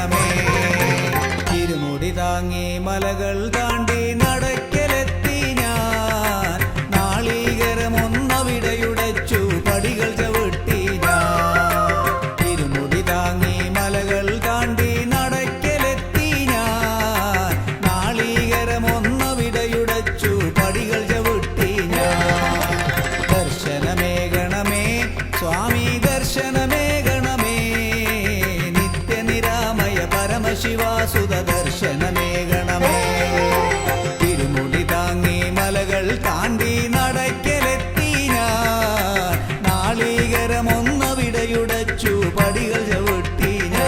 ഗണമേ. ഇരുമുടി താങ്ങി മലകൾ താണ്ടി നടക്കലെത്തി ഞാൻ, നാളീകരമൊന്നവിടെയുടച്ചു പടികൾ ചവിട്ടി ഞാൻ. ഇരുമുടി താങ്ങി മലകൾ താണ്ടി നടക്കലെത്തി ഞാൻ, നാളീകരമൊന്നവിടെയുടച്ചു പടികൾ ചവിട്ടി ഞാൻ. ദർശനമേ ഗണമേ സ്വാമി ദർശനമേ ഗണമേ, നിത്യനിരാമയ പരമശിവാസുത ദർശനമേ ഗണമേ. തിരുമുടി താങ്ങി മലകൾ താണ്ടി നടക്കലെത്തി ഞാൻ, നാളീകരമൊന്നവിടെയുടച്ചു പടികൾ ചവിട്ടി ഞാൻ.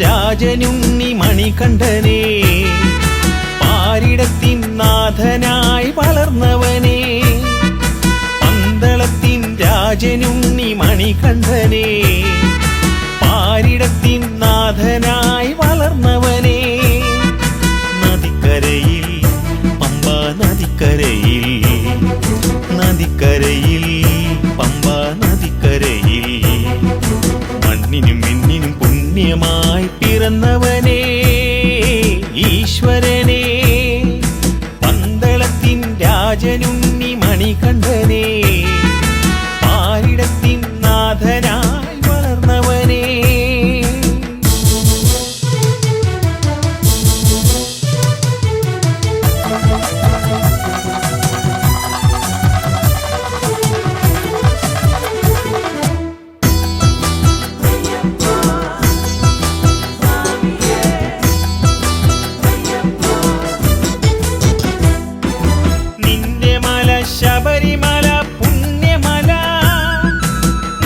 രാജനുണ്ണി മണികണ്ഠനേ, പാരിടത്തിൻ നാഥനായി വളർന്നവനേ. പന്തളത്തിൻ രാജനുണ്ണി മണികണ്ഠനേ, പാരിടത്തിൻ നാഥനായി വളർന്നവനേ. നദിക്കരയിൽ പമ്പ നദിക്കരയിൽ, നദിക്കരയിൽ പമ്പ നദിക്കരയിൽ, മണ്ണിനും മിന്നിനും പുണ്യമായി പിറന്നവനേ ഈശ്വരനേ. പന്തളത്തിൻ രാജനുണ്ണി മണികണ്ഠനേ, പാരിടത്തിൻ നാഥനായി വളർന്നവനേ. ശബരിമല പുണ്യമല,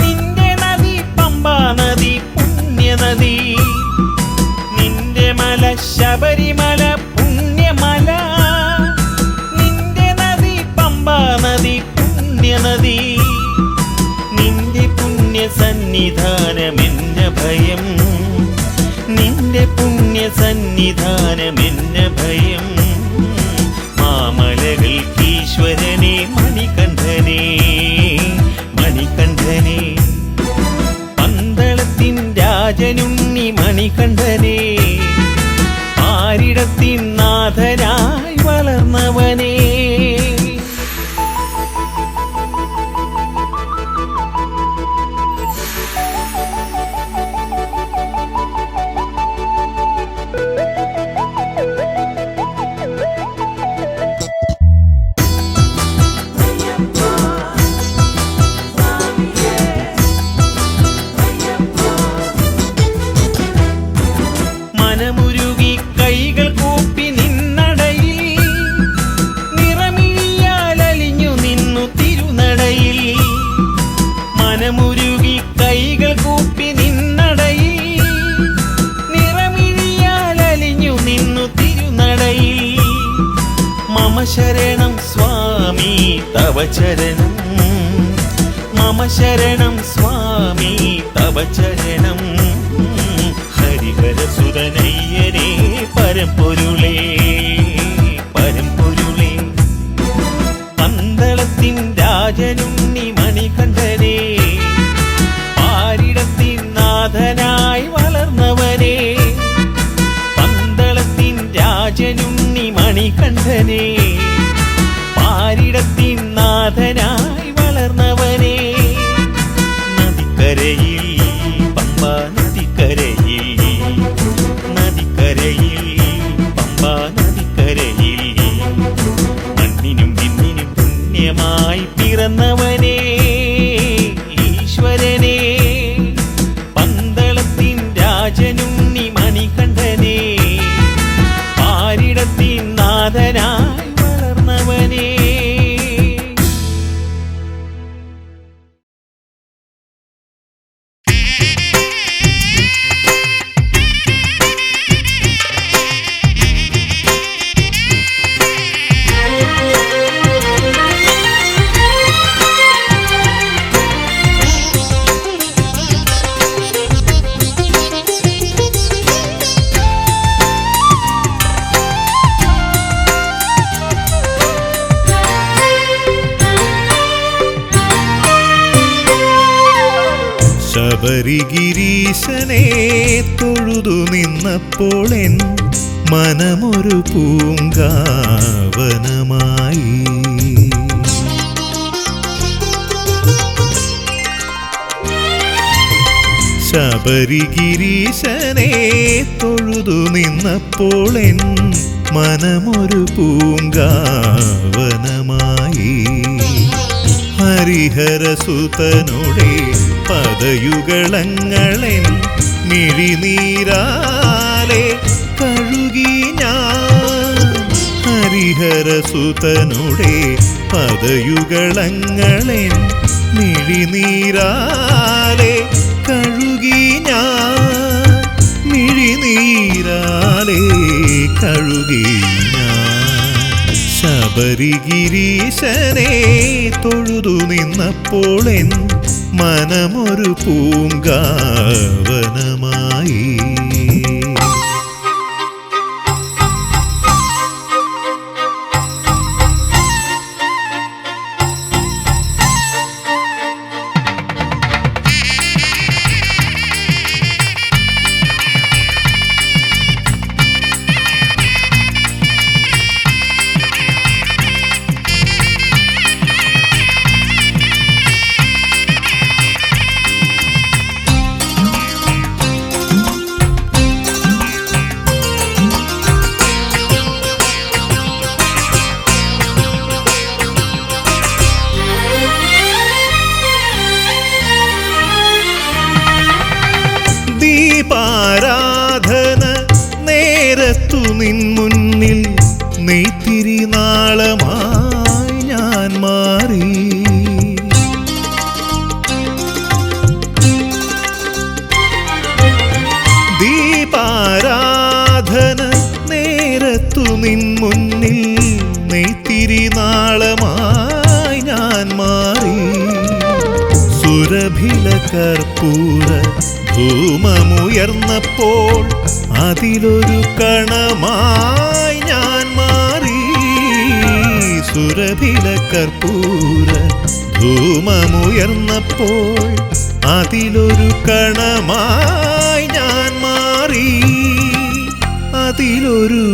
നിന്റെ നദി പമ്പാ നദി പുണ്യനദി. നിന്റെ മല ശബരിമല പുണ്യമല, നിന്റെ നദി പമ്പാ നദി പുണ്യനദി. നിന്റെ പുണ്യ സന്നിധാനമെന്ന ഭയം, നിന്റെ പുണ്യ സന്നിധാനമെന്ന ഭയം. മാമലകൾക്കീശ്വരനേ മണികണ്ഠനേ, മണികണ്ഠനേ. പന്തളത്തിൻ രാജനുണ്ണി മണികണ്ഠനേ, പാരിടത്തിൻ നാഥനായി വളർന്നവനേ. മനമുരുകി കൈകൾ കൂപ്പി നിന്നടയിൽ, നിറമിഴിയാലലിഞ്ഞു നിന്നു തിരുനടയിൽ. മനമുരുകി കൈകൾ കൂപ്പി നിന്നടയിൽ, നിറമിഴിയാലലിഞ്ഞു നിന്നു തിരുനടയിൽ. മമ ശരണം സ്വാമി തവ ചരണം, മമ ശരണം സ്വാമി തവ ചരണം. ഹരിഹരസുതനയ്യനേ പരമ്പൊരുളേ, പരമ്പൊരുളേ. പന്തളത്തിൻ രാജനുണ്ണി മണികണ്ഠനേ, പാരിടത്തിൻ നാഥനായി വളർന്നവനേ. പന്തളത്തിൻ രാജനുണ്ണി മണികണ്ഠനേ, പാരിടത്തിൻ നാഥനായി വളർന്നവനേ. നദിക്കരയിൽ പമ്പ നദിക്കരയിൽ, നദിക്കരയിൽ പമ്പ നദിക്കരയിൽ, മണ്ണിനും വിണ്ണിനും പുണ്യമായി പിറന്നവനേ ഈശ്വരനേ. പന്തളത്തിൻ രാജനുണ്ണി മണികണ്ഠനേ, പാരിട ലോകത്തിൻ നാഥനായി വളർന്നവനേ. ശബരിഗിരീശനെ തൊഴുതു നിന്നപ്പോൾ എൻ മനമൊരു പൂങ്കാവനമായി. ശബരിഗിരീശനെ തൊഴുതു നിന്നപ്പോൾ എൻ മനമൊരു പൂങ്കാവനമായി. ഹരിഹരസുതനുടെ പദയുഗളങ്ങളെൻ മിഴിനീരാലെ കഴുകി ഞാൻ. ഹരിഹരസുതനുടെ പദയുഗളങ്ങളെൻ മിഴിനീരാലെ കഴുകി ഞാൻ. മിഴിനീരാലെ കഴുകി ഞാൻ. ശബരിഗിരീശനെ തൊഴുതു നിന്നപ്പോൾ എൻ മനമൊരു പൂങ്കാവനമായി. ദീപാരാധന നേരത്തു നിൻ മുന്നിൽ നെയ്ത്തിരി നാളമായി ഞാൻ മാറി. ദീപാരാധന നേരത്തു നിൻ മുന്നിൽ നെയ്ത്തിരി നാളമായി ഞാൻ മാറി. സുരഭില കർപ്പൂര ധൂമമുയർന്നപ്പോൾ അതിലൊരു കണമായി ഞാൻ മാറി. സുരഭില കർപ്പൂര ധൂമമുയർന്നപ്പോൾ അതിലൊരു കണമായി ഞാൻ മാറി. അതിലൊരു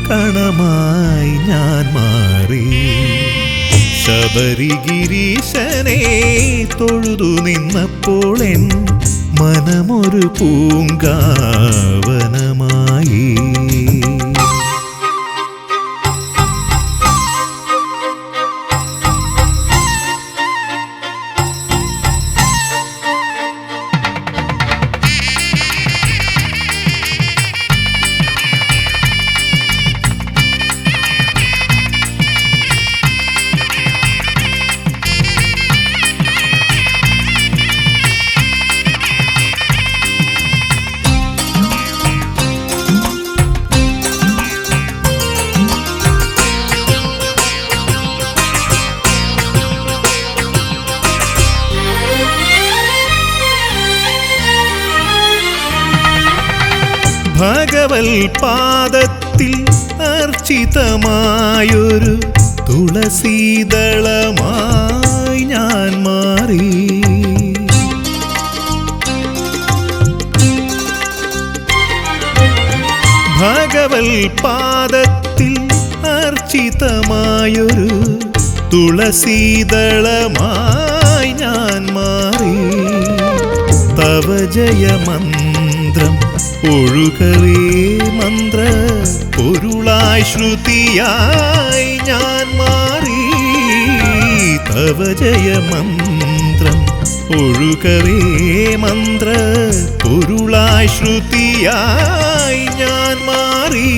കണമായി ഞാൻ മാറി. ശബരിഗിരീശനെ തൊഴുതു നിന്നപ്പോൾ എൻ മനമൊരു പൂങ്കാവനമായി. ഭഗവൽ പാദത്തിൽ അർച്ചിതമായൊരു തുളസീദളമായി ഞാൻ മാറി. ഭഗവൽ പാദത്തിൽ അർച്ചിതമായൊരു തുളസീദളമായി ഞാൻ മാറി. തവ ജയമന്ത്രം ഒഴുകവേ മന്ത്ര പൊരുളായി ശ്രുതിയായി ഞാൻ മാറി. തവ ജയമന്ത്രം ഒഴുകവേ മന്ത്ര പൊരുളായി ശ്രുതിയായി ഞാൻ മാറി.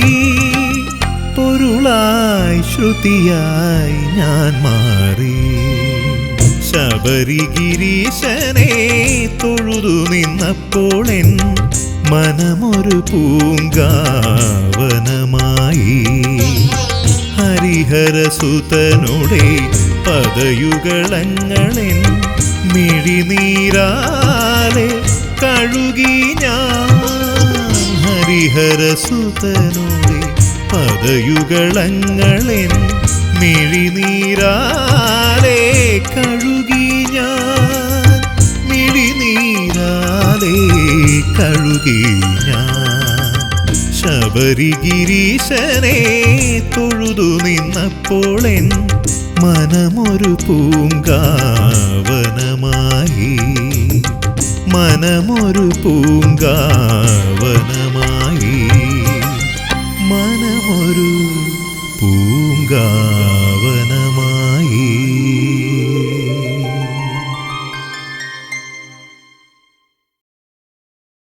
പൊരുളായി ശ്രുതിയായി ഞാൻ മാറി ശബരിഗിരീശനെ തൊഴുതു നിന്നപ്പോൾ എൻ മനമൊരു പൂങ്കാവനമായി ഹരിഹരസുതനുടെ പദയുഗളങ്ങളെൻ മിഴിനീരാലെ കഴുകി ഞാൻ ഹരിഹരസുതനുടെ പദയുഗളങ്ങളെൻ മിഴിനീരാലെ കഴുകി ഞാൻ മിഴിനീരാലെ കഴുകി ഞാൻ ശബരിഗിരീശനെ തൊഴുതു നിന്നപ്പോൾ എൻ മനമൊരു പൂങ്കാവനമായി മനമൊരു പൂങ്കാവനമായി മനമൊരു പൂങ്കാവനമായി